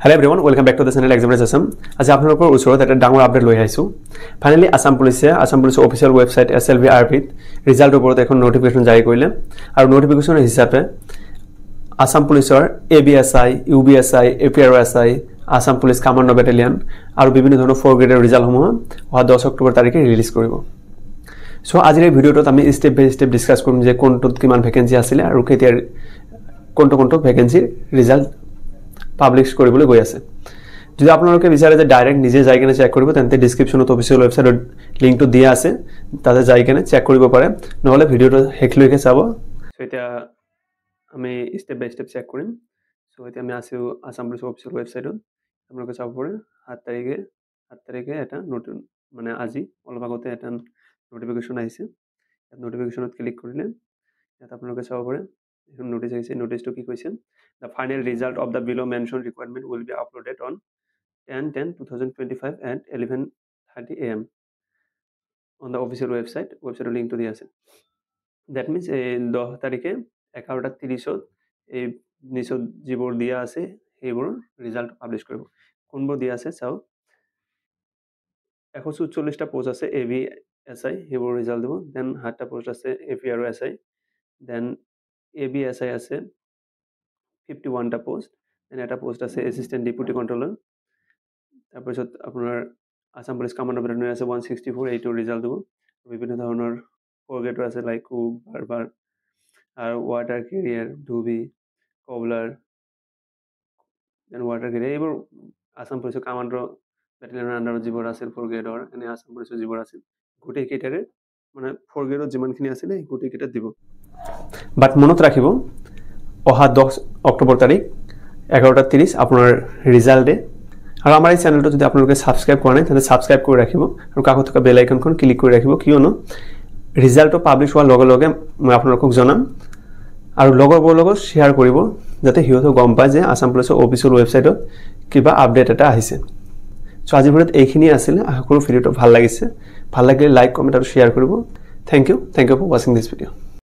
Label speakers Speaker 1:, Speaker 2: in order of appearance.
Speaker 1: Hello everyone, welcome back to the channel Exam Assam. আজি আপোনালোকৰ ওচৰত এটা ডাঙৰ আপডেট লৈ আহিছো। ফাইনালি আসাম পুলিচৰ অফিচিয়েল ওয়েবসাইট SLVRP ৰিজাল্ট ওপৰত এখন নোটিফিকেশন জাৰি কৰিলে আৰু নোটিফিকেশনৰ হিচাপে আসাম পুলিচৰ ABSI, UBSI, APRSI, Assam police commando battalion আৰু বিভিন্ন ধৰণৰ 4 গ্ৰেডৰ ৰিজাল্টসমূহ 10 অক্টোবৰ তাৰিখে ৰিলিজ কৰিব। সো আজিৰ এই ভিডিওটোত আমি স্টেপ বাই স্টেপ ডিসকাস কৰিম যে কোনটোত কিমান ভ্যাকেন্সি আছিল আৰু কেতিয়া কোনটো ভ্যাকেন্সিৰ ৰিজাল্ট পাবলিশ কৰিবলৈ গৈ আছে। যদি আপোনালোকে বিচাৰে যে ডাইৰেক্ট নিজে যাই কেনে চেক কৰিব তেন্তে ডেসক্ৰিপচনত অফিচিয়েল ওয়েবসাইটৰ লিংকটো দিয়া আছে, তাতে যাই কেনে চেক কৰিব পাৰে, নহলে ভিডিওটো হেকলৈকে চাব। সো এটা আমি স্টেপ বাই স্টেপ চেক কৰিম। সো এটা আমি আছো আসাম পুলিচ অফিচিয়েল ওয়েবসাইটত, আপোনালোকে চাব পাৰে 7 তাৰিখে এটা নতুন মানে আজি অলপ আগতে এটা নোটিফিকেশন আহিছে। নোটিফিকেশনত ক্লিক কৰিলে ইয়াত আপোনালোকে চাব পাৰে এখন নোটিছ আহিছে। নোটিছটো কি কৈছে? The final result of the below mentioned requirement will be uploaded on 10/10/2025 at 11:30 AM on the official website link to the asset. That means 10 তারিখে 11:30 এই নিচত যিবোৰ দিয়া আছে সেইবোৰ ৰিজাল্ট পাবলিশ কৰিব। কোনবোৰ দিয়া আছে চাও, 144টা পোস্ট আছে ABSI, সেইবোৰ ৰিজাল্ট দিব। দেন 7টা পোস্ট আছে APRSI, দেন ABSI আছে 51টা পোস্ট, দেন এটা পোস্ট আছে এসিস্ট্যান্ট ডেপুটি কন্ট্রোলার। তাৰপিছত আপোনাৰ আসাম পুলিচ কমান্ডো ব্যাটালিয়ন আছে 164, এইটো ৰিজাল্ট দিব। বিভিন্ন ধৰণৰ ফৰগেটৰ আছে লাইক কুক, বাৰবাৰ আৰু water carrier, dhobi, cobbler, then water carrier, এইবোৰ আসাম পুলিচৰ কমান্ডো ব্যাটালিয়নৰ আন্ডাৰত যিবোৰ আছিল ফৰগেটৰ, এনে আসাম পুলিচৰ যিবোৰ আছিল গোটেই কেইটাৰে মানে ফৰগেটত যিমানখিনি আছিল গোটেই কেইটা দিব। বাট মনত ৰাখিব অহা 10 অক্টোবৰ তাৰিখ 11:30 আপোনাৰ ৰিজাল্ট ডে। আৰু আমাৰ এই চেনেলটো যদি আপোনালোকে সাবস্ক্ৰাইব কৰা নাই তেন্তে সাবস্ক্ৰাইব কৰি ৰাখিব আৰু কাষত থকা বেল আইকনখন ক্লিক কৰি ৰাখিব, কিয়নো ৰিজাল্টটো পাবলিশ হোৱাৰ লগে লগে মই আপোনালোকক জনাম আৰু লগৰবোৰৰ লগত শ্বেয়াৰ কৰিব যাতে সিহঁতে গম পায় যে আসাম পুলিচৰ অফিচিয়েল ওয়েবসাইটত কিবা আপডেট এটা আহিছে। সো আজিৰ ভিডিঅ'ত এইখিনি আছিল। আশা কৰোঁ ভিডিঅ'টো ভাল লাগিছে। ভাল লাগিলে লাইক, কমেন্ট আৰু শ্বেয়াৰ কৰিব। Thank you for watching this video.